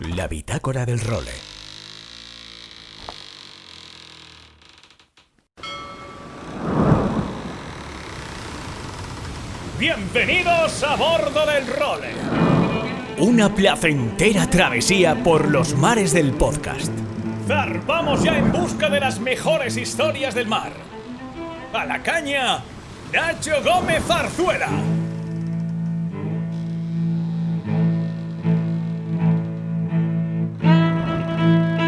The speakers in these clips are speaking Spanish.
La bitácora del role. ¡Bienvenidos a bordo del role! Una placentera travesía por los mares del podcast. Zarpamos ya en busca de las mejores historias del mar. ¡A la caña, Nacho Gómez Zarzuela!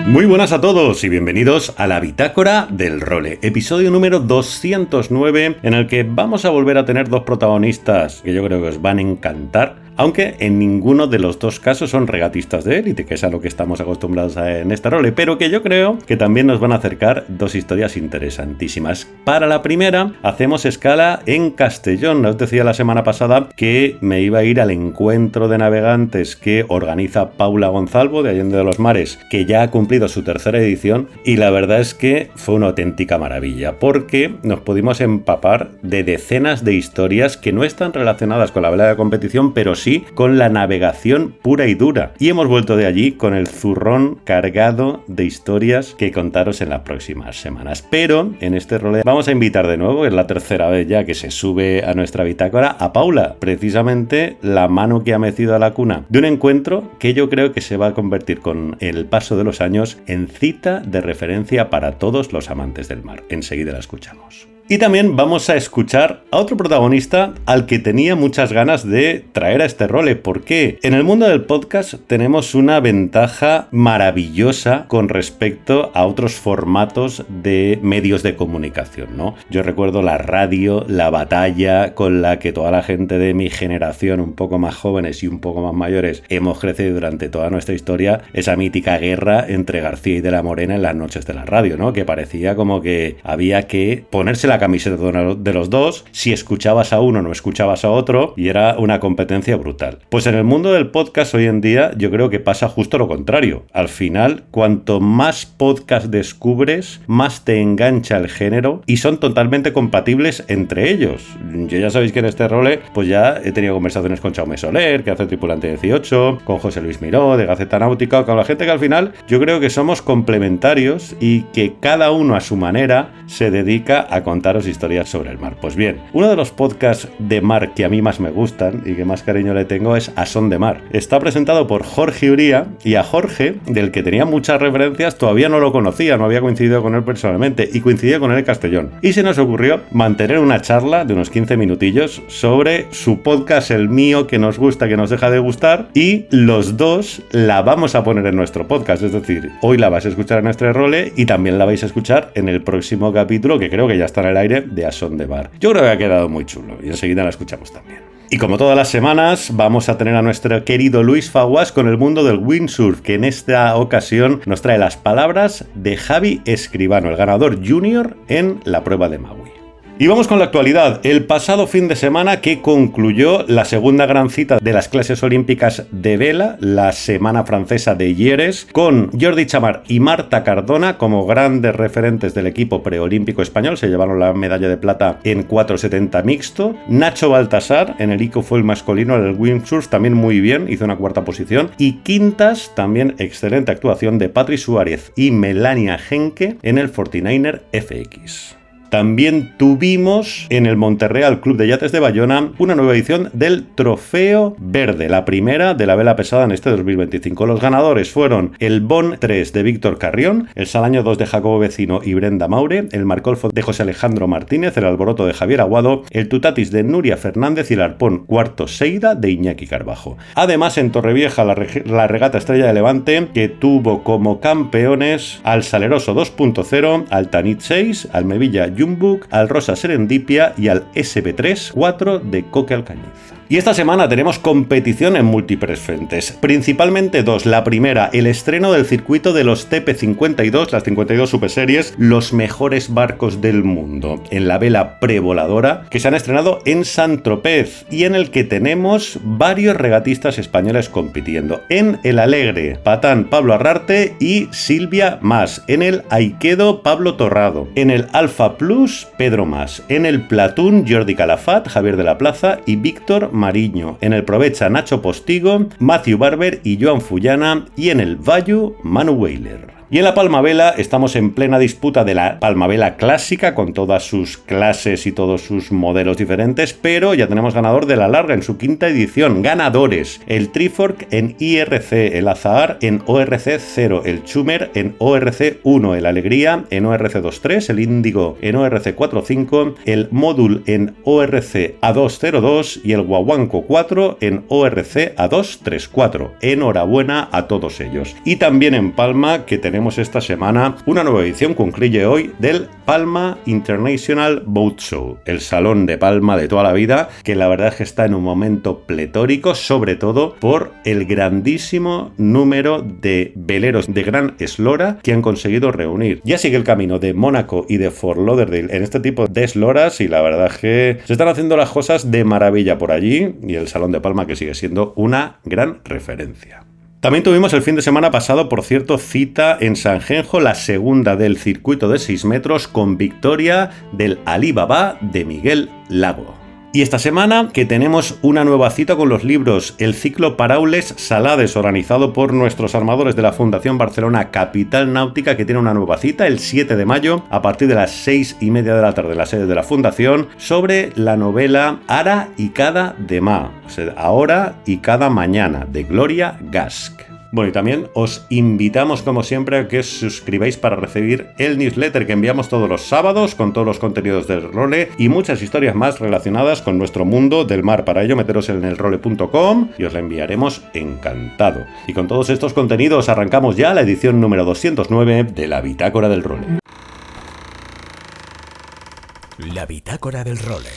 Muy buenas a todos y bienvenidos a la Bitácora del Role, episodio número 209, en el que vamos a volver a tener dos protagonistas que yo creo que os van a encantar, aunque en ninguno de los dos casos son regatistas de élite, que es a lo que estamos acostumbrados en este role, pero que yo creo que también nos van a acercar dos historias interesantísimas. Para la primera, hacemos escala en Castellón. Os decía la semana pasada que me iba a ir al encuentro de navegantes que organiza Paula Gonzalvo de Allende de los Mares, que ya ha cumplido su tercera edición, y la verdad es que fue una auténtica maravilla, porque nos pudimos empapar de decenas de historias que no están relacionadas con la vela de competición, pero sí con la navegación pura y dura. Y hemos vuelto de allí con el zurrón cargado de historias que contaros en las próximas semanas. Pero en este rol vamos a invitar de nuevo, es la tercera vez ya que se sube a nuestra bitácora, a Paula, precisamente la mano que ha mecido a la cuna de un encuentro que yo creo que se va a convertir con el paso de los años en cita de referencia para todos los amantes del mar. Enseguida la escuchamos. Y también vamos a escuchar a otro protagonista al que tenía muchas ganas de traer a este role. ¿Por qué? En el mundo del podcast tenemos una ventaja maravillosa con respecto a otros formatos de medios de comunicación, ¿no? Yo recuerdo la radio, la batalla con la que toda la gente de mi generación, un poco más jóvenes y un poco más mayores, hemos crecido durante toda nuestra historia, esa mítica guerra entre García y de la Morena en las noches de la radio, ¿no? Que parecía como que había que ponerse la camiseta de los dos, si escuchabas a uno no escuchabas a otro, y era una competencia brutal. Pues en el mundo del podcast hoy en día yo creo que pasa justo lo contrario. Al final, cuanto más podcast descubres, más te engancha el género y son totalmente compatibles entre ellos. Yo ya sabéis que en este role pues ya he tenido conversaciones con Jaume Soler, que hace Tripulante 18, con José Luis Miró de Gaceta Náutica, con la gente que al final yo creo que somos complementarios y que cada uno a su manera se dedica a contaros historias sobre el mar. Pues bien, uno de los podcasts de mar que a mí más me gustan y que más cariño le tengo es A Son de Mar. Está presentado por Jorge Uría, y a Jorge, del que tenía muchas referencias, todavía no lo conocía, no había coincidido con él personalmente, y coincidía con él en Castellón. Y se nos ocurrió mantener una charla de unos 15 minutillos sobre su podcast, el mío, que nos gusta, que nos deja de gustar, y los dos la vamos a poner en nuestro podcast. Es decir, hoy la vais a escuchar en nuestro role y también la vais a escuchar en el próximo capítulo, que creo que ya está en el aire, de A Son de Mar. Yo creo que ha quedado muy chulo y enseguida la escuchamos también. Y como todas las semanas, vamos a tener a nuestro querido Luis Faguas con el mundo del windsurf, que en esta ocasión nos trae las palabras de Javi Escribano, el ganador junior en la prueba de Maui. Y vamos con la actualidad. El pasado fin de semana que concluyó la segunda gran cita de las clases olímpicas de vela, la Semana Francesa de Hyères, con Jordi Chamar y Marta Cardona como grandes referentes del equipo preolímpico español. Se llevaron la medalla de plata en 470 mixto. Nacho Baltasar en el ecofoil masculino, en el windsurf, también muy bien, hizo una cuarta posición. Y quintas, también excelente actuación de Patri Suárez y Melania Henke en el 49er FX. También tuvimos en el Monterreal Club de Yates de Bayona una nueva edición del Trofeo Verde, la primera de la vela pesada en este 2025. Los ganadores fueron el Bon 3 de Víctor Carrión, el Salaño 2 de Jacobo Vecino y Brenda Maure, el Marcolfo de José Alejandro Martínez, el Alboroto de Javier Aguado, el Tutatis de Nuria Fernández y el Arpón cuarto Seida de Iñaki Carbajo. Además, en Torrevieja la regata Estrella de Levante, que tuvo como campeones al Saleroso 2.0, al Tanit 6, al Mevilla Jumbuk, al Rosa Serendipia y al SB3-4 de Coque Alcañiz. Y esta semana tenemos competición en múltiples frentes, principalmente dos. La primera, el estreno del circuito de los TP52, las 52 Superseries, los mejores barcos del mundo, en la vela prevoladora, que se han estrenado en Saint-Tropez y en el que tenemos varios regatistas españoles compitiendo. En el Alegre, Patán Pablo Arrarte y Silvia Mas. En el Aikido, Pablo Torrado. En el Alfa Plus, Pedro Mas. En el Platún, Jordi Calafat, Javier de la Plaza y Víctor Mariño, en el Provecha Nacho Postigo, Matthew Barber y Joan Fullana, y en el Vallu Manu Weiler. Y en la Palmavela estamos en plena disputa de la Palmavela clásica con todas sus clases y todos sus modelos diferentes, pero ya tenemos ganador de la larga en su quinta edición. Ganadores: el Trifork en IRC, el Azahar en ORC 0, el Chumer en ORC 1, el Alegría en ORC 2.3, el Índigo en ORC 4.5, el Módul en ORC A2.02 y el Guaguanco 4 en ORC A2.3.4. Enhorabuena a todos ellos. Y también en Palma, que tenemos esta semana una nueva edición, concluye hoy, del Palma International Boat Show, el salón de Palma de toda la vida, que la verdad es que está en un momento pletórico, sobre todo por el grandísimo número de veleros de gran eslora que han conseguido reunir. Ya sigue el camino de Mónaco y de Fort Lauderdale en este tipo de esloras, y la verdad es que se están haciendo las cosas de maravilla por allí, y el salón de Palma que sigue siendo una gran referencia. También tuvimos el fin de semana pasado, por cierto, cita en Sanjenjo, la segunda del circuito de 6 metros, con victoria del Alibaba de Miguel Lago. Y esta semana que tenemos una nueva cita con los libros El Ciclo Paraules Salades, organizado por nuestros armadores de la Fundación Barcelona Capital Náutica, que tiene una nueva cita el 7 de mayo a partir de las 6:30 de la tarde en la sede de la Fundación, sobre la novela Ara y cada demà, o sea, ahora y cada mañana, de Gloria Gask. Bueno, y también os invitamos, como siempre, a que os suscribáis para recibir el newsletter que enviamos todos los sábados con todos los contenidos del role y muchas historias más relacionadas con nuestro mundo del mar. Para ello, meteros en elrole.com y os la enviaremos encantado. Y con todos estos contenidos arrancamos ya la edición número 209 de la Bitácora del Role. La Bitácora del Role.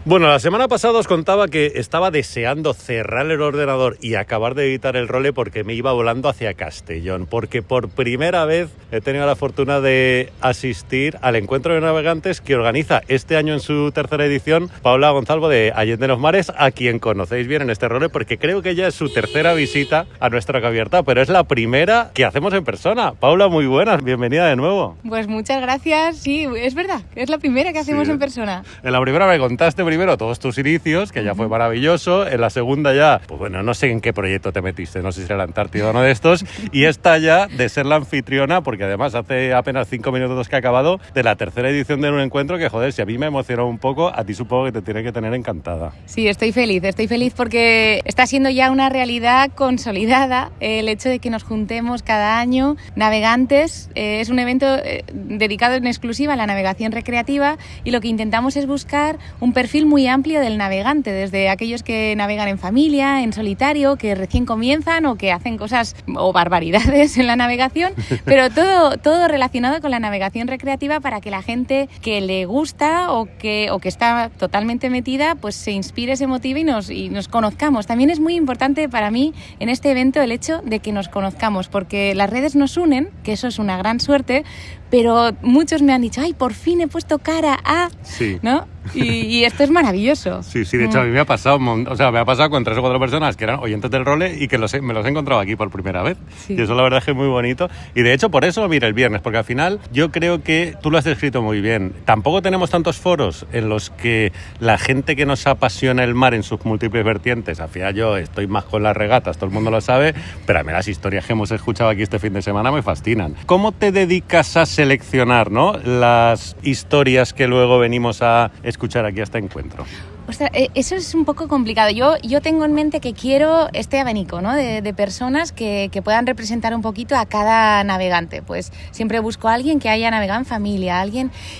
Bueno, la semana pasada os contaba que estaba deseando cerrar el ordenador y acabar de editar el role porque me iba volando hacia Castellón, porque por primera vez he tenido la fortuna de asistir al encuentro de navegantes que organiza este año en su tercera edición Paula Gonzalvo de Allende los Mares, a quien conocéis bien en este role porque creo que ya es su tercera visita a nuestra Cubierta, pero es la primera que hacemos en persona. Paula, muy buenas, bienvenida de nuevo. Pues muchas gracias, sí, es verdad, es la primera que hacemos en persona. En la primera me contaste primero todos tus inicios, que ya fue maravilloso. En la segunda ya, pues bueno, no sé en qué proyecto te metiste, no sé si era la Antártida o uno de estos. Y esta ya de ser la anfitriona, porque además hace apenas 5 minutos que ha acabado, de la tercera edición de un encuentro que, joder, si a mí me emocionó un poco, a ti supongo que te tiene que tener encantada. Sí, estoy feliz porque está siendo ya una realidad consolidada el hecho de que nos juntemos cada año navegantes. Es un evento dedicado en exclusiva a la navegación recreativa y lo que intentamos es buscar un perfil muy amplio del navegante, desde aquellos que navegan en familia, en solitario, que recién comienzan o que hacen cosas o barbaridades en la navegación, pero todo relacionado con la navegación recreativa para que la gente que le gusta o que está totalmente metida, pues se inspire, se motive y nos conozcamos. También es muy importante para mí en este evento el hecho de que nos conozcamos, porque las redes nos unen, que eso es una gran suerte, pero muchos me han dicho, ay, por fin he puesto cara a... Sí. ¿No? Y esto es maravilloso. Sí, de hecho a mí me ha pasado, me ha pasado con 3 o 4 personas que eran oyentes del role y que me los he encontrado aquí por primera vez. Sí. Y eso la verdad es que es muy bonito. Y de hecho por eso mira el viernes, porque al final yo creo que tú lo has descrito muy bien. Tampoco tenemos tantos foros en los que la gente que nos apasiona el mar en sus múltiples vertientes, al final yo estoy más con las regatas, todo el mundo lo sabe, pero a mí las historias que hemos escuchado aquí este fin de semana me fascinan. ¿Cómo te dedicas a seleccionar, ¿no?, las historias que luego venimos a escuchar aquí a este encuentro? Ostras, eso es un poco complicado. Yo tengo en mente que quiero este abanico, ¿no?, de personas que puedan representar un poquito a cada navegante. Pues siempre busco a alguien que haya navegado en familia,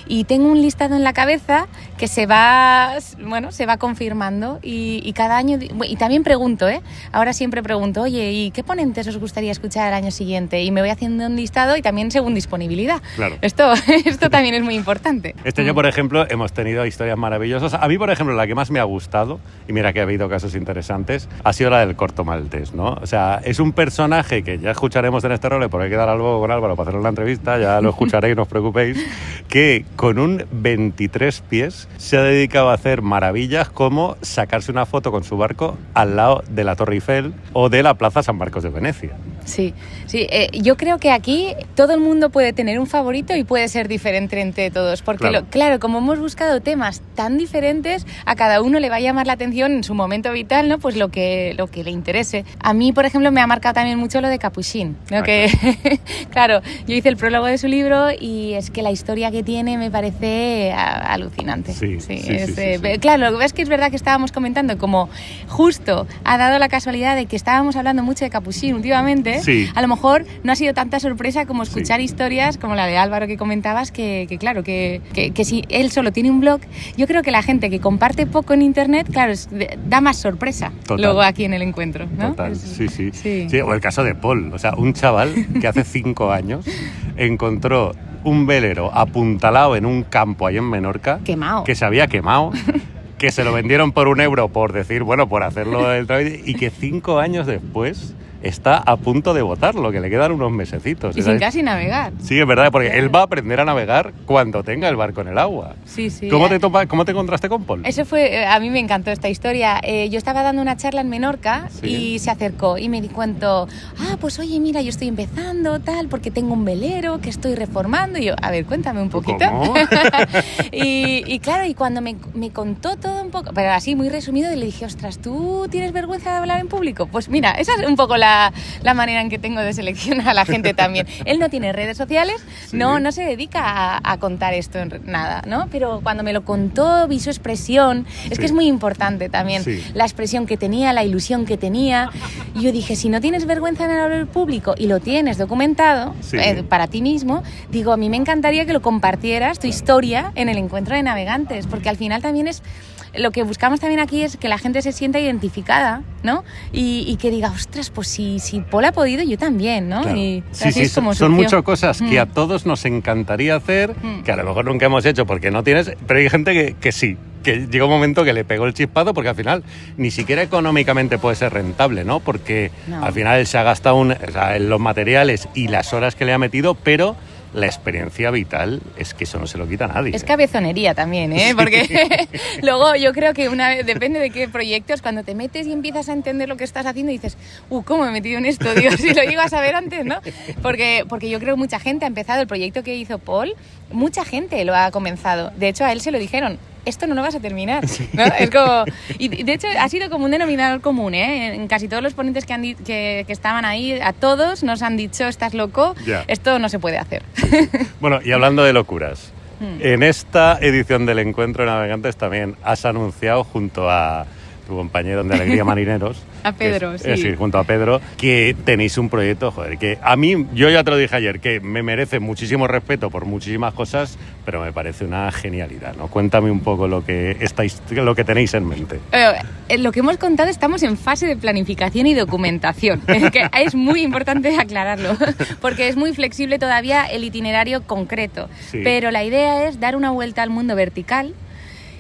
y tengo un listado en la cabeza que se va confirmando y cada año, y también pregunto, ahora siempre pregunto, oye, ¿y qué ponentes os gustaría escuchar el año siguiente? Y me voy haciendo un listado y también según disponibilidad. Claro. Esto también es muy importante. Este año, por ejemplo, hemos tenido historias maravillosas. A mí, por ejemplo, la que más me ha gustado, y mira que ha habido casos interesantes, ha sido la del corto maltés, ¿no? O sea, es un personaje que ya escucharemos en este role, porque hay que dar algo con Álvaro para hacerle la entrevista, ya lo escucharéis, no os preocupéis, que con un 23 pies se ha dedicado a hacer maravillas como sacarse una foto con su barco al lado de la Torre Eiffel o de la Plaza San Marcos de Venecia. Sí, sí. Yo creo que aquí todo el mundo puede tener un favorito y puede ser diferente entre todos, porque claro, como hemos buscado temas tan diferentes, a cada uno le va a llamar la atención en su momento vital, ¿no? Pues lo que le interese. A mí, por ejemplo, me ha marcado también mucho lo de Capuchin, ¿no? Que claro, yo hice el prólogo de su libro y es que la historia que tiene me parece alucinante. Sí. Claro, lo que ves que es verdad que estábamos comentando como justo ha dado la casualidad de que estábamos hablando mucho de Capuchin últimamente. Sí. A lo mejor no ha sido tanta sorpresa como escuchar historias como la de Álvaro que comentabas, que claro, que si él solo tiene un blog, yo creo que la gente que comparte poco en internet, claro, da más sorpresa. Total. Luego aquí en el encuentro, ¿no? Total, sí. O el caso de Paul, o sea, un chaval que hace 5 años encontró un velero apuntalado en un campo ahí en Menorca, quemado, que se había quemado, que se lo vendieron por €1 por decir, bueno, por hacerlo el trámite, y que 5 años después está a punto de botarlo, que le quedan unos mesecitos. Y sin casi navegar. Sí, es verdad, porque él va a aprender a navegar cuando tenga el barco en el agua. Sí. ¿Cómo te encontraste con Paul? Eso fue, a mí me encantó esta historia. Yo estaba dando una charla en Menorca y se acercó y me di cuenta, pues oye, mira, yo estoy empezando, tal, porque tengo un velero que estoy reformando. Y yo, a ver, cuéntame un poquito. ¿Cómo? y claro, y cuando me contó todo un poco, pero así muy resumido, le dije, ostras, ¿tú tienes vergüenza de hablar en público? Pues mira, esa es un poco la manera en que tengo de seleccionar a la gente también. Él no tiene redes sociales, no se dedica a contar esto en nada, ¿no? Pero cuando me lo contó, vi su expresión, es que es muy importante también la expresión que tenía, la ilusión que tenía. Y yo dije, si no tienes vergüenza en hablar en público y lo tienes documentado para ti mismo, digo, a mí me encantaría que lo compartieras, tu historia, en el encuentro de navegantes, porque al final también es... Lo que buscamos también aquí es que la gente se sienta identificada, ¿no? Y que diga, ostras, pues si Paul ha podido, yo también, ¿no? Claro. Y son muchas cosas que a todos nos encantaría hacer, que a lo mejor nunca hemos hecho porque no tienes, pero hay gente que sí, que llega un momento que le pegó el chispazo, porque al final ni siquiera económicamente puede ser rentable, ¿no? Porque al final él se ha gastado en los materiales y las horas que le ha metido, pero... La experiencia vital es que eso no se lo quita a nadie. Es cabezonería también, ¿eh? Porque luego yo creo que depende de qué proyectos, cuando te metes y empiezas a entender lo que estás haciendo y dices, ¿cómo me he metido en esto? Digo, si lo llego a saber antes, ¿no? Porque yo creo que mucha gente ha empezado el proyecto que hizo Paul, mucha gente lo ha comenzado. De hecho, a él se lo dijeron, esto no lo vas a terminar, ¿no? Es como, y de hecho ha sido como un denominador común, ¿eh? En casi todos los ponentes que estaban ahí, a todos nos han dicho, estás loco, esto no se puede hacer. Bueno, y hablando de locuras, en esta edición del Encuentro de Navegantes también has anunciado junto a tu compañero de Alegría Marineros, a Pedro, sí, junto a Pedro, que tenéis un proyecto, que a mí, yo ya te lo dije ayer, que me merece muchísimo respeto por muchísimas cosas, pero me parece una genialidad, ¿no? Cuéntame un poco lo que tenéis en mente. Lo que hemos contado, estamos en fase de planificación y documentación, que es muy importante aclararlo, porque es muy flexible todavía el itinerario concreto, pero la idea es dar una vuelta al mundo vertical,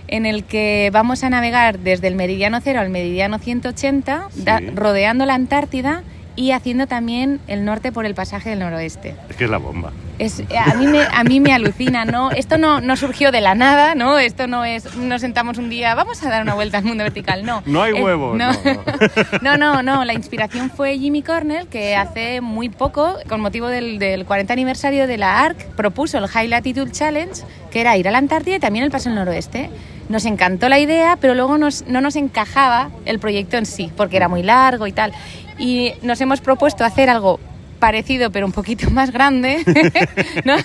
en el que vamos a navegar desde el meridiano 0 al meridiano 180, rodeando la Antártida y haciendo también el norte por el pasaje del noroeste. Es que es la bomba. A mí me alucina, ¿no? Esto no surgió de la nada, ¿no? Esto no es, nos sentamos un día, vamos a dar una vuelta al mundo vertical, no. No hay huevos, no. La inspiración fue Jimmy Cornell, que hace muy poco, con motivo del 40 aniversario de la ARC, propuso el High Latitude Challenge, que era ir a la Antártida y también el paso del noroeste. Nos encantó la idea, pero luego no nos encajaba el proyecto en sí, porque era muy largo y tal. Y nos hemos propuesto hacer algo parecido, pero un poquito más grande, ¿no?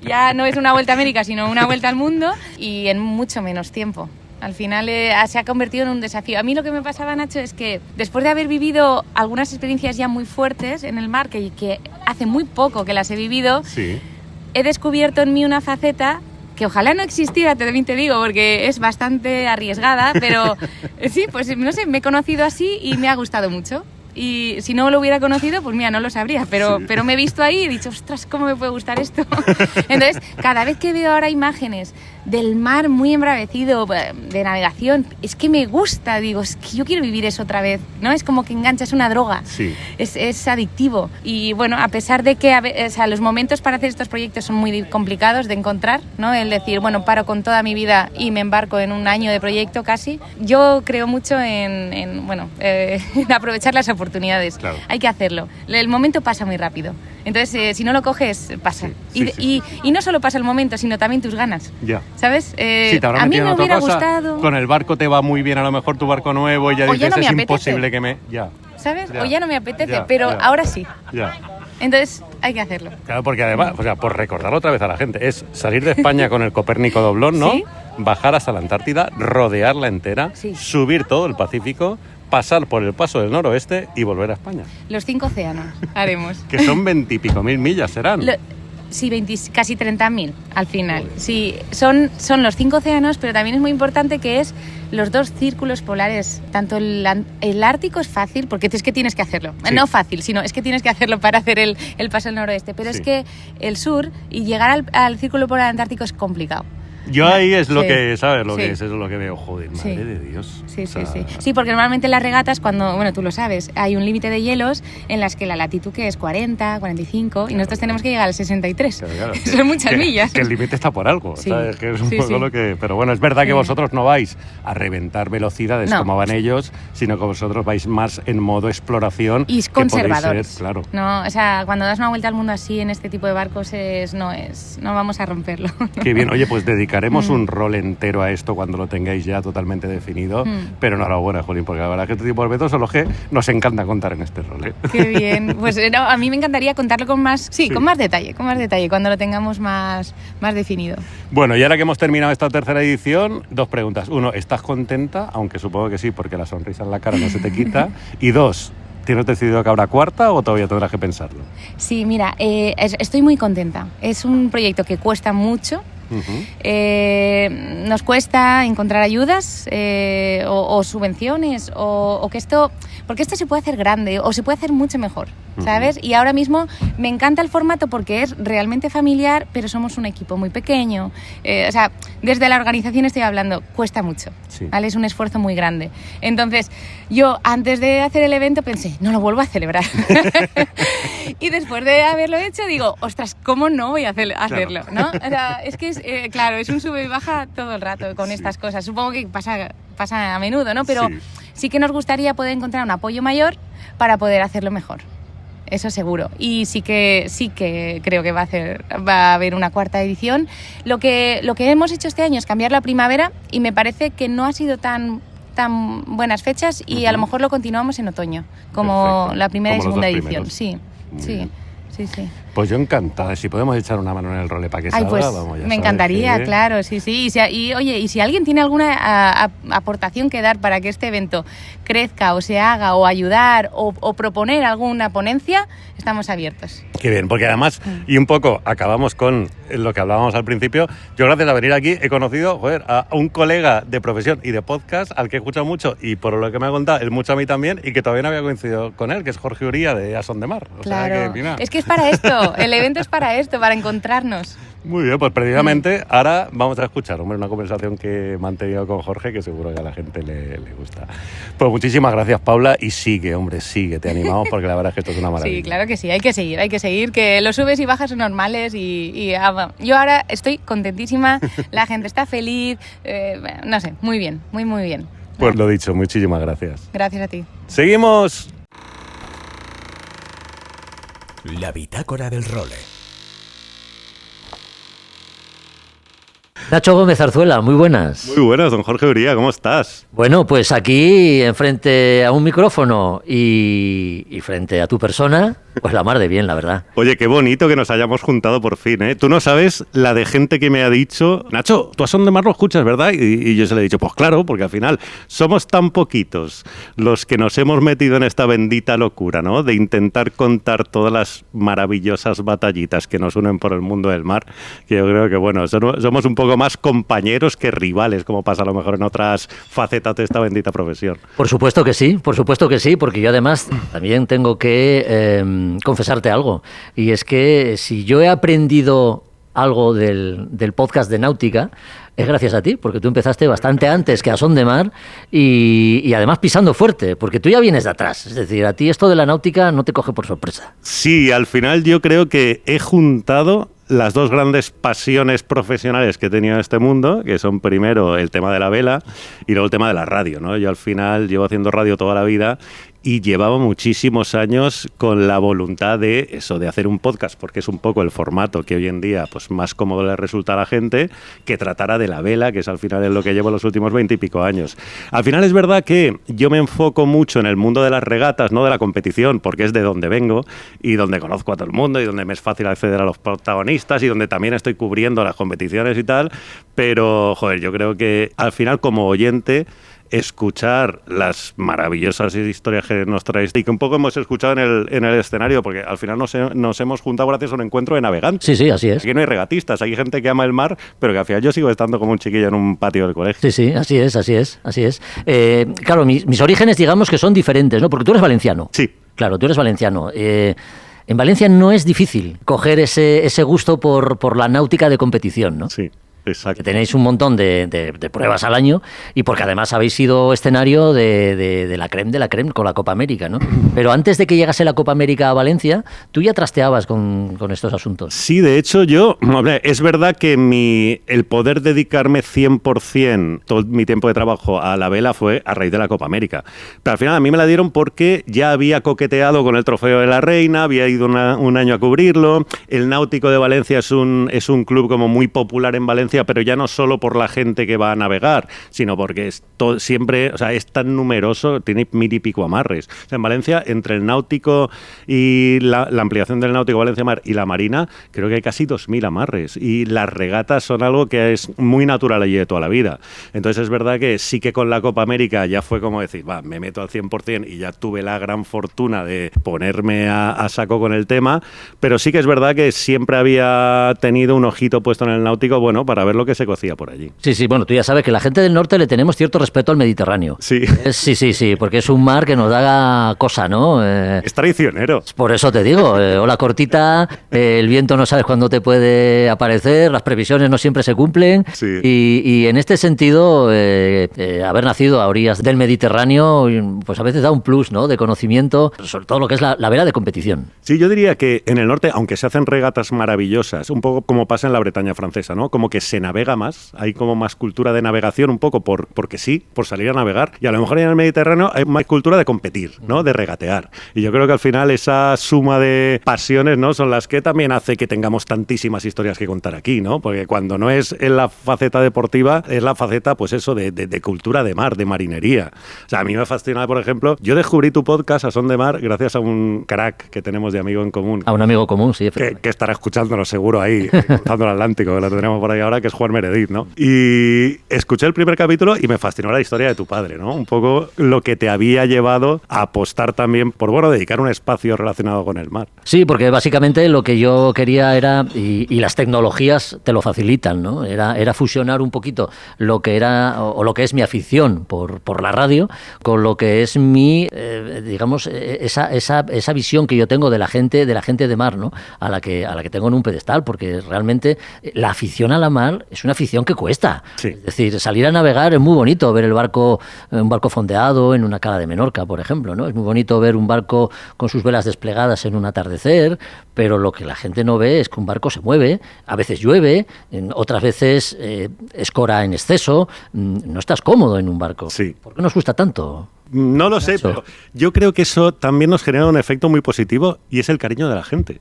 Ya no es una vuelta a América, sino una vuelta al mundo y en mucho menos tiempo. Al final se ha convertido en un desafío. A mí lo que me pasaba, Nacho, es que después de haber vivido algunas experiencias ya muy fuertes en el mar, que hace muy poco que las he vivido, he descubierto en mí una faceta que ojalá no existiera, también te digo, porque es bastante arriesgada, pero sí, pues no sé, me he conocido así y me ha gustado mucho. Y si no lo hubiera conocido, pues mira, no lo sabría, pero me he visto ahí y he dicho, ostras, ¿cómo me puede gustar esto? Entonces, cada vez que veo ahora imágenes del mar muy embravecido, de navegación, es que me gusta, digo, es que yo quiero vivir eso otra vez, ¿no? Es como que engancha, es una droga, es adictivo. Y bueno, a pesar de que los momentos para hacer estos proyectos son muy complicados de encontrar, ¿no? El decir, bueno, paro con toda mi vida y me embarco en un año de proyecto casi, yo creo mucho en aprovechar las oportunidades. oportunidades. Claro. Hay que hacerlo. El momento pasa muy rápido. Entonces, si no lo coges, pasa. Sí. Y no solo pasa el momento, sino también tus ganas. Ya. ¿Sabes? Sí, te habrás a mí metido me en otra hubiera cosa. gustado... Con el barco te va muy bien, a lo mejor tu barco nuevo y ya O dices, ya no me es apetece. imposible que me... Ya. ¿Sabes? Ya. O ya no me apetece, Ya, pero ya. ahora sí. Ya. Entonces, hay que hacerlo. Claro, porque además, o sea, por recordar otra vez a la gente, es salir de España con el Copérnico doblón, ¿no? Sí. Bajar hasta la Antártida, rodearla entera, Sí. subir todo el Pacífico, pasar por el paso del noroeste y volver a España. Los 5 océanos haremos. Que son 20 y pico mil millas, serán. Sí, casi 30.000 al final. Sí, son los 5 océanos, pero también es muy importante que es los 2 círculos polares. Tanto el Ártico es fácil, porque es que tienes que hacerlo. Sí. No fácil, sino es que tienes que hacerlo para hacer el paso del noroeste. Pero Sí. es que el sur y llegar al círculo polar antártico es complicado. Yo ahí es lo Sí. que, ¿sabes? Lo Sí. que es lo que veo, joder, madre Sí. de Dios. Sí, O sea, sí, sí. Sí, porque normalmente en las regatas, cuando, bueno, tú lo sabes, hay un límite de hielos en las que la latitud que es 40, 45 y nosotros tenemos que llegar al 63. Claro. Son muchas millas. Que el límite está por algo, Sí. ¿sabes? Que es un Sí, poco sí. lo que... Pero bueno, es verdad que Sí. vosotros no vais a reventar velocidades No. como van ellos, sino que vosotros vais más en modo exploración. Y que podéis conservadores. ser, claro. No, o sea, cuando das una vuelta al mundo así en este tipo de barcos no vamos a romperlo. Qué bien. Oye, pues dedicaremos Mm. un rol entero a esto cuando lo tengáis ya totalmente definido. Pero enhorabuena, Jolín, porque la verdad que este tipo de eventos son los que nos encanta contar en este rol, ¿eh? Qué bien. Pues no, a mí me encantaría contarlo con más, Sí. con más detalle, cuando lo tengamos más definido. Bueno, y ahora que hemos terminado esta tercera edición, 2 preguntas. 1, ¿estás contenta? Aunque supongo que sí, porque la sonrisa en la cara no se te quita. Y 2, ¿tienes decidido que habrá cuarta o todavía tendrás que pensarlo? Sí, mira, estoy muy contenta. Es un proyecto que cuesta mucho. Ujú. Nos cuesta encontrar ayudas o subvenciones o que esto, porque esto se puede hacer grande o se puede hacer mucho mejor, ¿sabes? Y ahora mismo me encanta el formato porque es realmente familiar, pero somos un equipo muy pequeño. O sea, desde la organización estoy hablando, cuesta mucho, Sí. ¿vale? Es un esfuerzo muy grande. Entonces, yo antes de hacer el evento pensé, no lo vuelvo a celebrar. Y después de haberlo hecho digo, ostras, ¿cómo no voy a hacerlo? ¿No? O sea, es que claro, es un sube y baja todo el rato con estas cosas. Supongo que pasa a menudo, ¿no? Pero Sí. sí que nos gustaría poder encontrar un apoyo mayor para poder hacerlo mejor. Eso seguro. Y sí que creo que va a haber una cuarta edición. Lo que hemos hecho este año es cambiar la primavera y me parece que no ha sido tan buenas fechas y a lo mejor lo continuamos en otoño, como Perfecto. la primera Como y los segunda dos edición. primeros. Sí, Muy sí, bien. sí. Pues yo encantada. Si podemos echar una mano en el role para que Ay, salga, pues vamos, ya me sabes encantaría, que- claro, sí. Y si alguien tiene alguna aportación que dar para que este evento crezca o se haga o ayudar o proponer alguna ponencia, estamos abiertos. Qué bien, porque además, y un poco acabamos con lo que hablábamos al principio, yo gracias a venir aquí he conocido a un colega de profesión y de podcast al que he escuchado mucho y por lo que me ha contado, él mucho a mí también y que todavía no había coincidido con él, que es Jorge Uría de A Son de Mar. O sea Claro, que, mira. es que es para esto, el evento es para esto, para encontrarnos. Muy bien, pues precisamente ahora vamos a escuchar una conversación que he mantenido con Jorge que seguro que a la gente le gusta. Pues muchísimas gracias, Paula, y sigue, te animamos porque la verdad es que esto es una maravilla. Sí, claro que sí, hay que seguir, que los subes y bajas son normales y yo ahora estoy contentísima, la gente está feliz, no sé, muy bien, muy bien. Pues lo dicho, muchísimas gracias. Gracias a ti. Seguimos. La bitácora del role. Nacho Gómez Zarzuela, muy buenas. Muy buenas, don Jorge Uría, ¿cómo estás? Bueno, pues aquí, enfrente a un micrófono y frente a tu persona, pues la mar de bien, la verdad. Oye, qué bonito que nos hayamos juntado por fin, ¿eh? Tú no sabes la de gente que me ha dicho, Nacho, tú a Son de Mar lo escuchas, ¿verdad? Y yo se le he dicho, pues claro, porque al final somos tan poquitos los que nos hemos metido en esta bendita locura, ¿no? De intentar contar todas las maravillosas batallitas que nos unen por el mundo del mar, que yo creo que, bueno, somos un poco más compañeros que rivales, como pasa a lo mejor en otras facetas de esta bendita profesión. Por supuesto que sí, porque yo además también tengo que confesarte algo, y es que si yo he aprendido algo del podcast de náutica, es gracias a ti, porque tú empezaste bastante antes que A Son de Mar y además pisando fuerte, porque tú ya vienes de atrás, es decir, a ti esto de la náutica no te coge por sorpresa. Sí, al final yo creo que he juntado las dos grandes pasiones profesionales que he tenido en este mundo, que son primero el tema de la vela y luego el tema de la radio, ¿no? Yo al final llevo haciendo radio toda la vida y llevaba muchísimos años con la voluntad de eso, de hacer un podcast, porque es un poco el formato que hoy en día pues más cómodo le resulta a la gente, que tratara de la vela, que es al final es lo que llevo los últimos 20 y pico años. Al final es verdad que yo me enfoco mucho en el mundo de las regatas, no de la competición, porque es de donde vengo y donde conozco a todo el mundo y donde me es fácil acceder a los protagonistas y donde también estoy cubriendo las competiciones y tal, pero joder, yo creo que al final como oyente escuchar las maravillosas historias que nos traéis y que un poco hemos escuchado en el escenario, porque al final nos hemos juntado gracias a un encuentro de navegantes. Sí, sí, así es. Aquí no hay regatistas, hay gente que ama el mar, pero que al final yo sigo estando como un chiquillo en un patio del colegio. Sí, sí, así es, así es, así es. Claro, mis orígenes digamos que son diferentes, ¿no? Porque tú eres valenciano. Sí. Claro, tú eres valenciano. En Valencia no es difícil coger ese gusto por la náutica de competición, ¿no? Sí. Exacto. Que tenéis un montón de pruebas al año y porque además habéis sido escenario de la creme con la Copa América, ¿no? Pero antes de que llegase la Copa América a Valencia, tú ya trasteabas con estos asuntos. Sí, de hecho es verdad que el poder dedicarme 100% todo mi tiempo de trabajo a la vela fue a raíz de la Copa América. Pero al final a mí me la dieron porque ya había coqueteado con el Trofeo de la Reina, había ido un año a cubrirlo. El Náutico de Valencia es un club como muy popular en Valencia, pero ya no solo por la gente que va a navegar, sino porque siempre, o sea, es tan numeroso, tiene 1000 y pico amarres. O sea, en Valencia, entre el Náutico y la ampliación del Náutico Valencia Mar y la Marina, creo que hay casi 2000 amarres. Y las regatas son algo que es muy natural allí de toda la vida. Entonces es verdad que sí que con la Copa América ya fue como decir, me meto al 100% y ya tuve la gran fortuna de ponerme a saco con el tema, pero sí que es verdad que siempre había tenido un ojito puesto en el Náutico, bueno, para ver lo que se cocía por allí. Sí, sí, bueno, tú ya sabes que la gente del norte le tenemos cierto respeto al Mediterráneo. Sí. Sí, porque es un mar que nos da cosa, ¿no? Es traicionero. Por eso te digo, ola cortita, el viento no sabes cuándo te puede aparecer, las previsiones no siempre se cumplen. Sí. Y en este sentido, haber nacido a orillas del Mediterráneo, pues a veces da un plus, ¿no? De conocimiento, sobre todo lo que es la vela de competición. Sí, yo diría que en el norte, aunque se hacen regatas maravillosas, un poco como pasa en la Bretaña francesa, ¿no? Como que se navega más, hay como más cultura de navegación, un poco porque sí, por salir a navegar, y a lo mejor en el Mediterráneo hay más cultura de competir, ¿no? De regatear. Y yo creo que al final esa suma de pasiones, ¿no? Son las que también hace que tengamos tantísimas historias que contar aquí, ¿no? Porque cuando no es en la faceta deportiva, es la faceta, pues eso, de cultura de mar, de marinería. O sea, a mí me fascina, por ejemplo, yo descubrí tu podcast, A Son de Mar, gracias a un crack que tenemos de amigo en común. A un amigo común, sí. Que estará escuchándonos seguro ahí, cruzando el Atlántico, que lo tenemos por ahí ahora, que es Juan Meredith, ¿no? Y escuché el primer capítulo y me fascinó la historia de tu padre, ¿no? Un poco lo que te había llevado a apostar también por, bueno, dedicar un espacio relacionado con el mar. Sí, porque básicamente lo que yo quería era, y las tecnologías te lo facilitan, ¿no? Era fusionar un poquito lo que era, o lo que es mi afición por la radio, con lo que es mi, digamos, esa visión que yo tengo de la gente de mar, ¿no? A la que tengo en un pedestal, porque realmente la afición a la mar es una afición que cuesta. Sí. Es decir, salir a navegar es muy bonito, ver un barco fondeado en una cala de Menorca, por ejemplo, ¿no? Es muy bonito ver un barco con sus velas desplegadas en un atardecer, pero lo que la gente no ve es que un barco se mueve, a veces llueve, otras veces escora en exceso, no estás cómodo en un barco. Sí. ¿Por qué nos gusta tanto? No lo sé, pero yo creo que eso también nos genera un efecto muy positivo y es el cariño de la gente.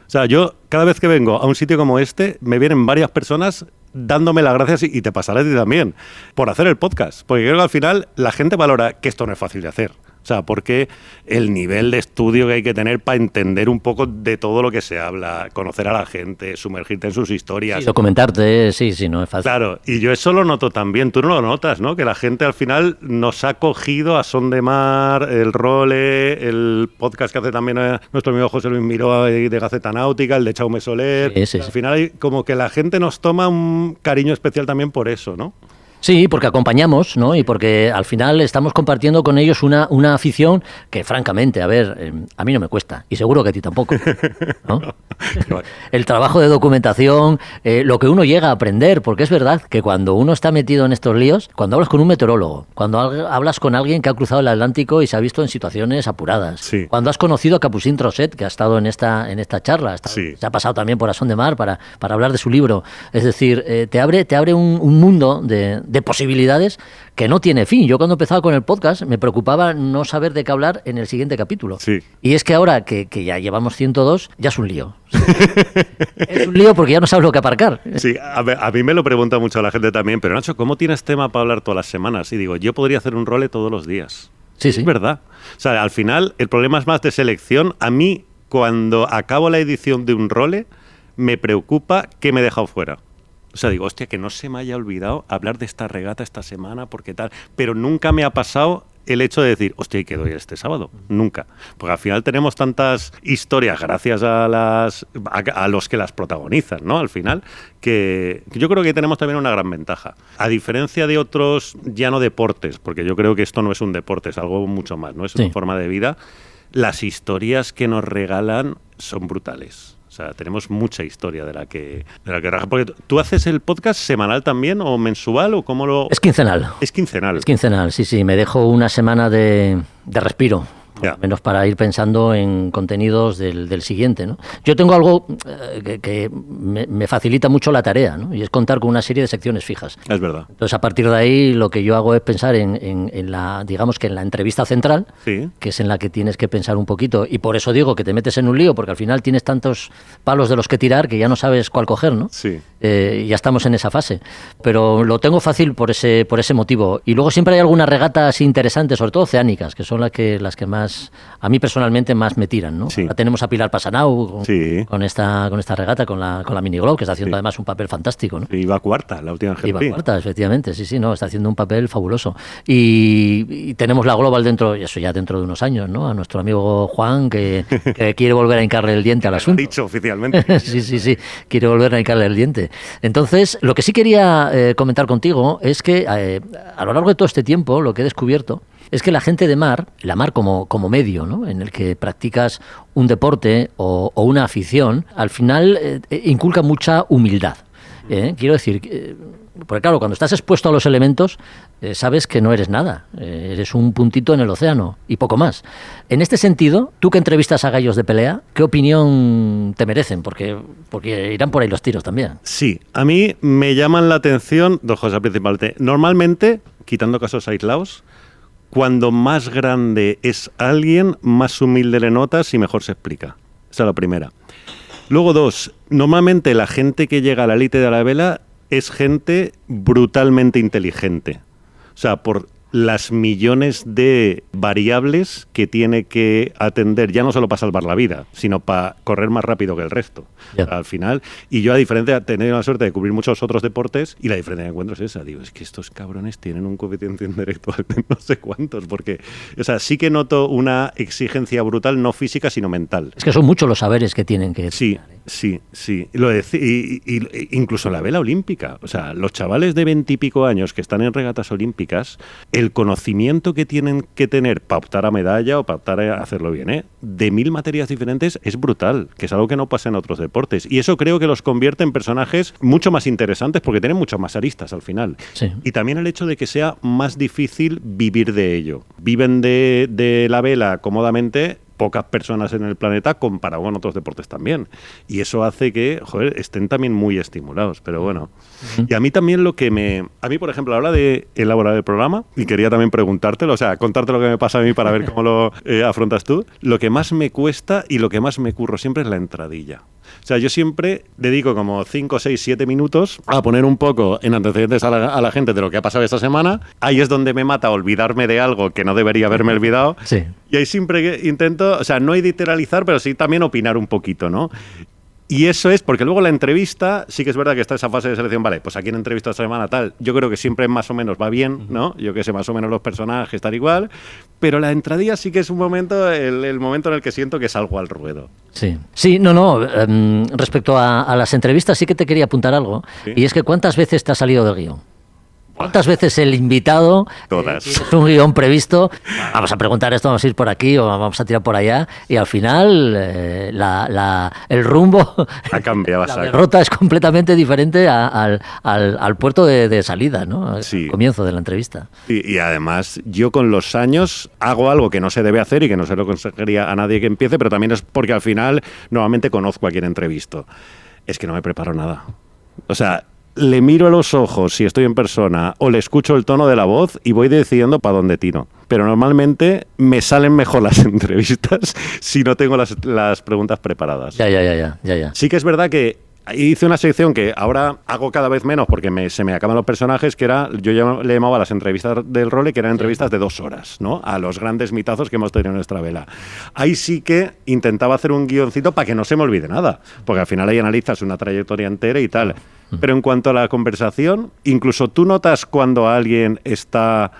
O sea, yo cada vez que vengo a un sitio como este, me vienen varias personas dándome las gracias, y te pasará a ti también, por hacer el podcast. Porque creo que al final la gente valora que esto no es fácil de hacer. O sea, porque el nivel de estudio que hay que tener para entender un poco de todo lo que se habla, conocer a la gente, sumergirte en sus historias. Sí, documentarte, sí, no es fácil. Claro, y yo eso lo noto también, tú no lo notas, ¿no? Que la gente al final nos ha cogido A Son de Mar, el Role, el podcast que hace también nuestro amigo José Luis Miró de Gaceta Náutica, el de Chaume Soler. Sí. Al final hay como que la gente nos toma un cariño especial también por eso, ¿no? Sí, porque acompañamos, ¿no? Y porque al final estamos compartiendo con ellos una afición que, francamente, a ver, a mí no me cuesta, y seguro que a ti tampoco, ¿no? El trabajo de documentación, lo que uno llega a aprender, porque es verdad que cuando uno está metido en estos líos, cuando hablas con un meteorólogo, cuando hablas con alguien que ha cruzado el Atlántico y se ha visto en situaciones apuradas, sí. Cuando has conocido a Capucín Trosset, que ha estado en esta charla, sí. Se ha pasado también por A Son de Mar para hablar de su libro, es decir, te abre un mundo de de posibilidades que no tiene fin. Yo cuando empezaba con el podcast me preocupaba no saber de qué hablar en el siguiente capítulo. Sí. Y es que ahora que ya llevamos 102, ya es un lío. Es un lío porque ya no sabes lo que aparcar. Sí, a mí me lo pregunta mucho la gente también, pero Nacho, ¿cómo tienes tema para hablar todas las semanas? Y digo, yo podría hacer un role todos los días. Sí, sí. Es verdad. O sea, al final el problema es más de selección. A mí, cuando acabo la edición de un role, me preocupa que me he dejado fuera. O sea, digo, hostia, que no se me haya olvidado hablar de esta regata esta semana, porque tal. Pero nunca me ha pasado el hecho de decir, hostia, ¿y qué doy este sábado? Nunca. Porque al final tenemos tantas historias gracias a los que las protagonizan, ¿no? Al final, que yo creo que tenemos también una gran ventaja. A diferencia de otros, ya no deportes, porque yo creo que esto no es un deporte, es algo mucho más, ¿no? Es una forma de vida. Las historias que nos regalan son brutales. O sea, tenemos mucha historia de la que raja. Porque tú haces el podcast semanal también, o mensual, o cómo lo... Es quincenal. Es quincenal. Es quincenal, sí. Me dejo una semana de respiro. Ya. Menos para ir pensando en contenidos del siguiente, ¿no? Yo tengo algo que me facilita mucho la tarea, ¿no? Y es contar con una serie de secciones fijas. Es verdad. Entonces, a partir de ahí, lo que yo hago es pensar en la, digamos que en la entrevista central, Sí. que es en la que tienes que pensar un poquito. Y por eso digo que te metes en un lío, porque al final tienes tantos palos de los que tirar que ya no sabes cuál coger, ¿no? Sí. Ya estamos en esa fase. Pero lo tengo fácil por ese motivo. Y luego siempre hay algunas regatas interesantes, sobre todo oceánicas, que son las que más, a mí personalmente, más me tiran, ¿no? Sí. Ahora tenemos a Pilar Pasanau Sí. con esta regata, con la Mini Globe, que está haciendo Sí. además un papel fantástico, ¿no? Iba cuarta, la última Iba GP. cuarta, efectivamente, sí, no, está haciendo un papel fabuloso. Y tenemos la Global dentro, y eso ya dentro de unos años, ¿no? A nuestro amigo Juan, que quiere volver a hincarle el diente al Lo ha asunto. dicho oficialmente. Sí, quiere volver a hincarle el diente. Entonces, lo que sí quería comentar contigo es que a lo largo de todo este tiempo lo que he descubierto es que la gente de mar, la mar como medio, ¿no? En el que practicas un deporte o una afición, al final inculca mucha humildad. Quiero decir, porque claro, cuando estás expuesto a los elementos, sabes que no eres nada, eres un puntito en el océano y poco más. En este sentido, tú que entrevistas a gallos de pelea, ¿qué opinión te merecen? Porque irán por ahí los tiros también. Sí, a mí me llaman la atención dos cosas principalmente. Normalmente, quitando casos aislados, cuando más grande es alguien, más humilde le notas y mejor se explica. Esa es la primera. Luego, dos, normalmente la gente que llega a la élite de la vela es gente brutalmente inteligente. O sea, por las millones de variables que tiene que atender, ya no solo para salvar la vida, sino para correr más rápido que el resto. Ya. Al final, y yo a diferencia, he tenido la suerte de cubrir muchos otros deportes, y la diferencia que encuentro es esa. Digo, es que estos cabrones tienen un coeficiente intelectual de no sé cuántos, porque, o sea, sí que noto una exigencia brutal, no física, sino mental. Es que son muchos los saberes que tienen que... Sí. Incluso en la vela olímpica. O sea, los chavales de 20 y pico años que están en regatas olímpicas, el conocimiento que tienen que tener para optar a medalla o para optar a hacerlo bien, de 1000 materias diferentes, es brutal, que es algo que no pasa en otros deportes. Y eso creo que los convierte en personajes mucho más interesantes porque tienen muchas más aristas al final. Sí. Y también el hecho de que sea más difícil vivir de ello. Viven de la vela cómodamente pocas personas en el planeta comparado con otros deportes también. Y eso hace que, joder, estén también muy estimulados. Pero bueno. Y a mí también a mí, por ejemplo, a la hora de elaborar el programa, y quería también preguntártelo, o sea, contarte lo que me pasa a mí para ver cómo lo afrontas tú, lo que más me cuesta y lo que más me curro siempre es la entradilla. O sea, yo siempre dedico como 5, 6, 7 minutos a poner un poco en antecedentes a la gente de lo que ha pasado esta semana. Ahí es donde me mata olvidarme de algo que no debería haberme olvidado. Sí. Y ahí siempre intento, o sea, no editorializar, pero sí también opinar un poquito, ¿no? Y eso es, porque luego la entrevista, sí que es verdad que está esa fase de selección, vale, pues a quién entrevisto esta semana tal, yo creo que siempre más o menos va bien, ¿no? Yo que sé, más o menos los personajes, tal igual, pero la entradilla sí que es un momento, el momento en el que siento que salgo al ruedo. Sí, no, respecto a las entrevistas sí que te quería apuntar algo, ¿Sí? y es que ¿cuántas veces te ha salido del guión? ¿Cuántas veces el invitado Todas. tienes un guión previsto? Vamos a preguntar esto, vamos a ir por aquí o vamos a tirar por allá y al final el rumbo, Ha cambiado, la exacto. derrota es completamente diferente al puerto de salida, ¿no? Al Sí. comienzo de la entrevista. Y además, yo con los años hago algo que no se debe hacer y que no se lo aconsejaría a nadie que empiece, pero también es porque al final normalmente conozco a quien entrevisto. Es que no me preparo nada. O sea, le miro a los ojos si estoy en persona o le escucho el tono de la voz y voy decidiendo para dónde tiro. Pero normalmente me salen mejor las entrevistas si no tengo las preguntas preparadas. Ya. Sí que es verdad que hice una sección que ahora hago cada vez menos porque se me acaban los personajes, que era, le llamaba las entrevistas del Role, que eran entrevistas de 2 horas, ¿no? A los grandes mitazos que hemos tenido en nuestra vela. Ahí sí que intentaba hacer un guioncito para que no se me olvide nada, porque al final ahí analizas una trayectoria entera y tal. Pero en cuanto a la conversación, incluso tú notas cuando alguien está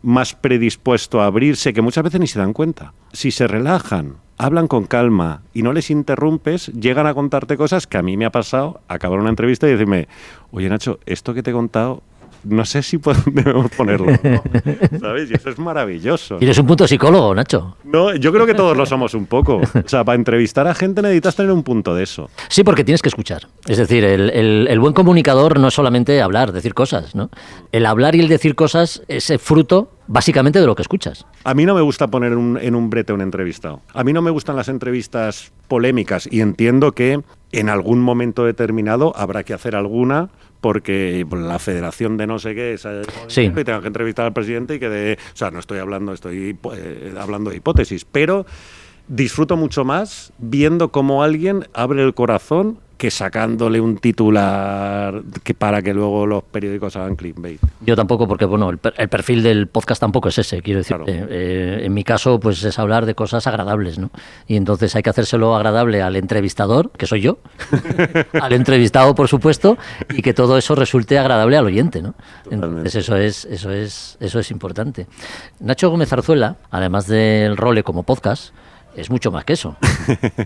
más predispuesto a abrirse, que muchas veces ni se dan cuenta. Si se relajan, hablan con calma y no les interrumpes, llegan a contarte cosas que a mí me ha pasado, acabar una entrevista y decirme, oye Nacho, esto que te he contado, no sé si debemos ponerlo, ¿no? ¿Sabes? Y eso es maravilloso. Y eres un punto psicólogo, Nacho. No, yo creo que todos lo somos un poco. O sea, para entrevistar a gente necesitas tener un punto de eso. Sí, porque tienes que escuchar. Es decir, el buen comunicador no es solamente hablar, decir cosas, ¿no? El hablar y el decir cosas es fruto básicamente de lo que escuchas. A mí no me gusta poner en un brete a un entrevistado. A mí no me gustan las entrevistas polémicas y entiendo que en algún momento determinado habrá que hacer alguna porque la federación de no sé qué sí. Y tengo que entrevistar al presidente y o sea, no estoy hablando, hablando de hipótesis, pero disfruto mucho más viendo cómo alguien abre el corazón que sacándole un titular para que luego los periódicos hagan clickbait. Yo tampoco, porque bueno, el perfil del podcast tampoco es ese, quiero decir. Claro. En mi caso, pues es hablar de cosas agradables, ¿no? Y entonces hay que hacérselo agradable al entrevistador, que soy yo, al entrevistado, por supuesto, y que todo eso resulte agradable al oyente, ¿no? Entonces eso es importante. Nacho Gómez Zarzuela, además del Role como podcast, es mucho más que eso.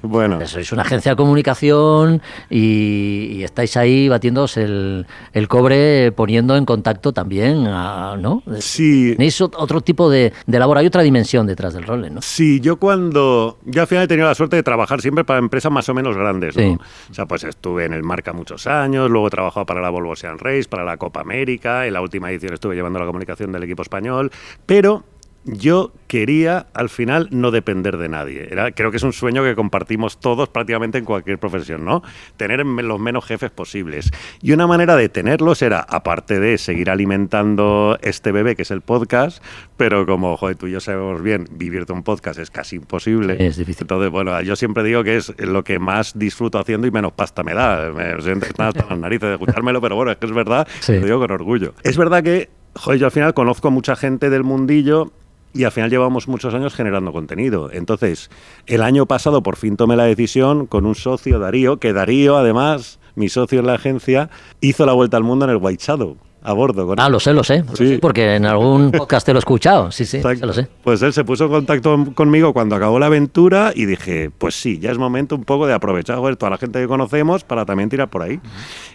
Bueno. Sois una agencia de comunicación y estáis ahí batiéndoos el cobre, poniendo en contacto también, ¿no? Sí. Tenéis otro tipo de labor, hay otra dimensión detrás del Role, ¿no? Sí, yo al final he tenido la suerte de trabajar siempre para empresas más o menos grandes, ¿no? Sí. O sea, pues estuve en el Marca muchos años, luego he trabajado para la Volvo Ocean Race, para la Copa América, en la última edición estuve llevando la comunicación del equipo español, pero yo quería, al final, no depender de nadie. Creo que es un sueño que compartimos todos prácticamente en cualquier profesión, ¿no? Tener los menos jefes posibles. Y una manera de tenerlos era, aparte de seguir alimentando este bebé, que es el podcast, pero como, joder, tú y yo sabemos bien, vivir de un podcast es casi imposible. Es difícil. Entonces, bueno, yo siempre digo que es lo que más disfruto haciendo y menos pasta me da. Me siento hasta las narices de escuchármelo, pero bueno, es que es verdad, sí. Lo digo con orgullo. Es verdad que, joder, yo al final conozco a mucha gente del mundillo y al final llevamos muchos años generando contenido. Entonces, el año pasado por fin tomé la decisión con un socio, Darío, que Darío, además, mi socio en la agencia, hizo la vuelta al mundo en el White Shadow. A bordo. Lo sé, sí. Porque en algún podcast te lo he escuchado, sí, Exacto. Lo sé. Pues él se puso en contacto conmigo cuando acabó la aventura y dije, pues sí, ya es momento un poco de aprovechar toda la gente que conocemos para también tirar por ahí.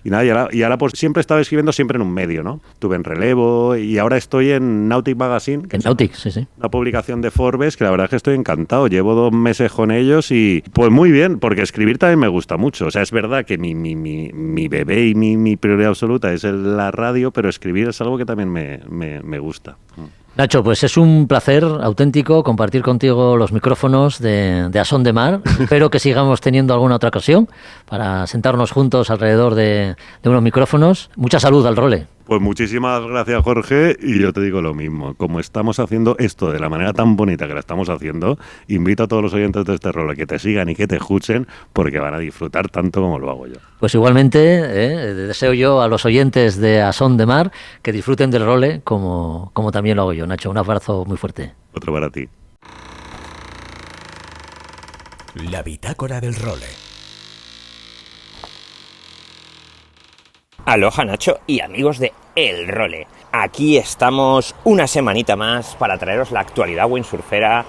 Y nada, y ahora pues siempre estaba escribiendo siempre en un medio, ¿no? Tuve en Relevo y ahora estoy en Nautic Magazine. En Nautic, sí. Una publicación de Forbes que la verdad es que estoy encantado. Llevo 2 meses con ellos y pues muy bien, porque escribir también me gusta mucho. O sea, es verdad que mi bebé y mi prioridad absoluta es la radio, pero escribir es algo que también me gusta. Nacho, pues es un placer auténtico compartir contigo los micrófonos de A Son de Mar. Espero que sigamos teniendo alguna otra ocasión para sentarnos juntos alrededor de unos micrófonos. Mucha salud al Role. Pues muchísimas gracias, Jorge, y yo te digo lo mismo. Como estamos haciendo esto de la manera tan bonita que la estamos haciendo, invito a todos los oyentes de este Role que te sigan y que te escuchen, porque van a disfrutar tanto como lo hago yo. Pues igualmente, deseo yo a los oyentes de A Son de Mar que disfruten del Role como también lo hago yo. Nacho, un abrazo muy fuerte. Otro para ti. La bitácora del Role. Aloha Nacho y amigos de El Role. Aquí estamos una semanita más para traeros la actualidad windsurfera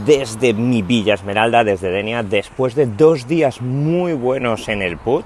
desde mi Villa Esmeralda, desde Denia, después de 2 días muy buenos en el Puig,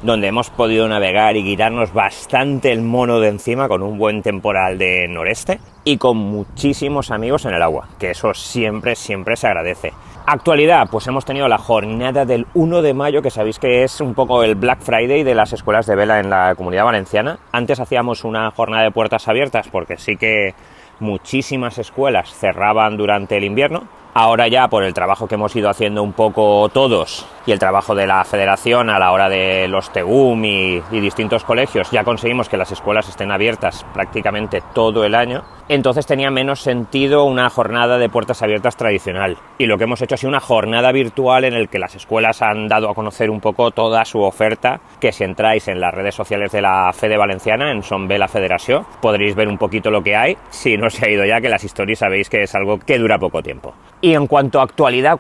donde hemos podido navegar y quitarnos bastante el mono de encima con un buen temporal de noreste y con muchísimos amigos en el agua, que eso siempre se agradece. Actualidad, pues hemos tenido la jornada del 1 de mayo, que sabéis que es un poco el Black Friday de las escuelas de vela en la Comunidad Valenciana. Antes hacíamos una jornada de puertas abiertas porque sí que muchísimas escuelas cerraban durante el invierno, Ahora ya, por el trabajo que hemos ido haciendo un poco todos y el trabajo de la federación a la hora de los TEGUM y distintos colegios, ya conseguimos que las escuelas estén abiertas prácticamente todo el año. Entonces tenía menos sentido una jornada de puertas abiertas tradicional. Y lo que hemos hecho ha sido una jornada virtual en la que las escuelas han dado a conocer un poco toda su oferta, que si entráis en las redes sociales de la Fede Valenciana, en Son B la Federación, podréis ver un poquito lo que hay. Si no se ha ido ya, que las stories sabéis que es algo que dura poco tiempo. Y en cuanto a actualidad,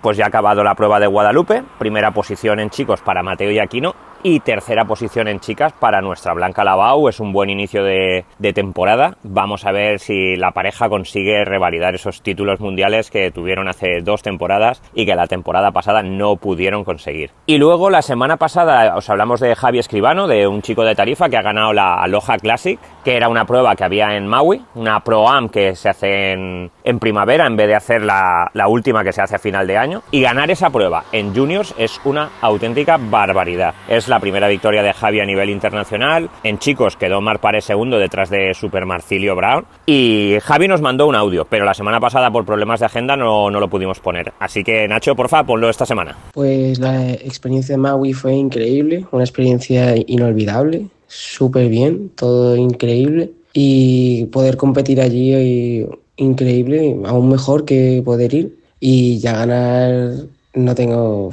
pues ya ha acabado la prueba de Guadalupe, primera posición en chicos para Mateo y Aquino, y tercera posición en chicas para nuestra Blanca Lavau. Es un buen inicio de temporada. Vamos a ver si la pareja consigue revalidar esos títulos mundiales que tuvieron hace 2 temporadas y que la temporada pasada no pudieron conseguir. Y luego la semana pasada os hablamos de Javi Escribano, de un chico de Tarifa que ha ganado la Aloha Classic, que era una prueba que había en Maui, una Pro-Am que se hace en primavera en vez de hacer la última que se hace a final de año. Y ganar esa prueba en juniors es una auténtica barbaridad. Es la primera victoria de Javi a nivel internacional. En chicos quedó Marc Paré segundo detrás de Super Marcilio Brown. Y Javi nos mandó un audio, pero la semana pasada por problemas de agenda no lo pudimos poner. Así que Nacho, porfa, ponlo esta semana. Pues la experiencia de Maui fue increíble, una experiencia inolvidable, súper bien, todo increíble. Y poder competir allí, increíble, aún mejor que poder ir. Y ya ganar, no tengo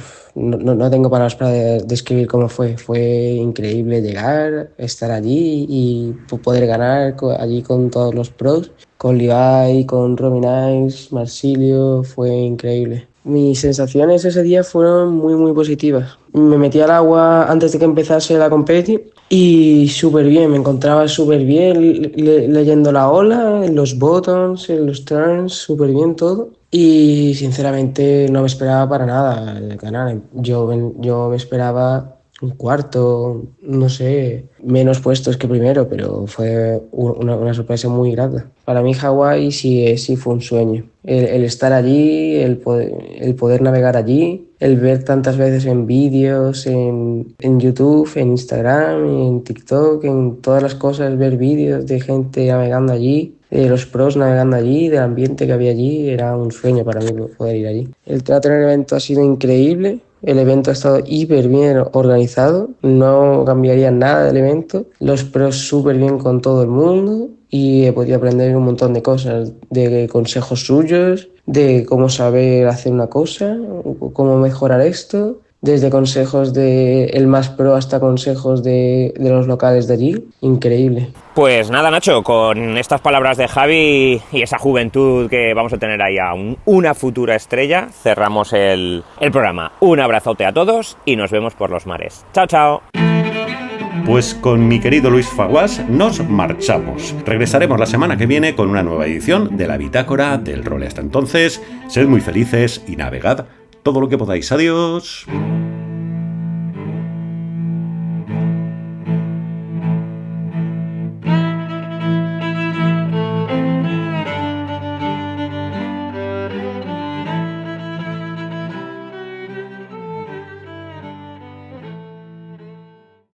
palabras para describir cómo fue. Fue increíble llegar, estar allí y poder ganar allí con todos los pros, con Levi, con Robin Ice, Marsilio, fue increíble. Mis sensaciones ese día fueron muy, muy positivas. Me metí al agua antes de que empezase la competición y súper bien, me encontraba súper bien leyendo la ola, en los bottoms, en los turns, súper bien todo. Y sinceramente no me esperaba para nada ganar. Yo me esperaba un cuarto, no sé, menos puestos que primero, pero fue una sorpresa muy grata. Para mí Hawái sí fue un sueño. El estar allí, el poder navegar allí, el ver tantas veces en vídeos, en YouTube, en Instagram, en TikTok, en todas las cosas, ver vídeos de gente navegando allí, de los pros navegando allí, del ambiente que había allí, era un sueño para mí poder ir allí. El trato en el evento ha sido increíble. El evento ha estado hiper bien organizado, no cambiaría nada del evento. Los pros súper bien con todo el mundo y he podido aprender un montón de cosas, de consejos suyos, de cómo saber hacer una cosa, cómo mejorar esto, desde consejos de el más pro hasta consejos de los locales de allí. Increíble. Pues nada, Nacho, con estas palabras de Javi y esa juventud que vamos a tener ahí a una futura estrella, cerramos el programa. Un abrazote a todos y nos vemos por los mares. ¡Chao, chao! Pues con mi querido Luis Faguas nos marchamos. Regresaremos la semana que viene con una nueva edición de la Bitácora del Role. Hasta entonces, sed muy felices y navegad todo lo que podáis. Adiós.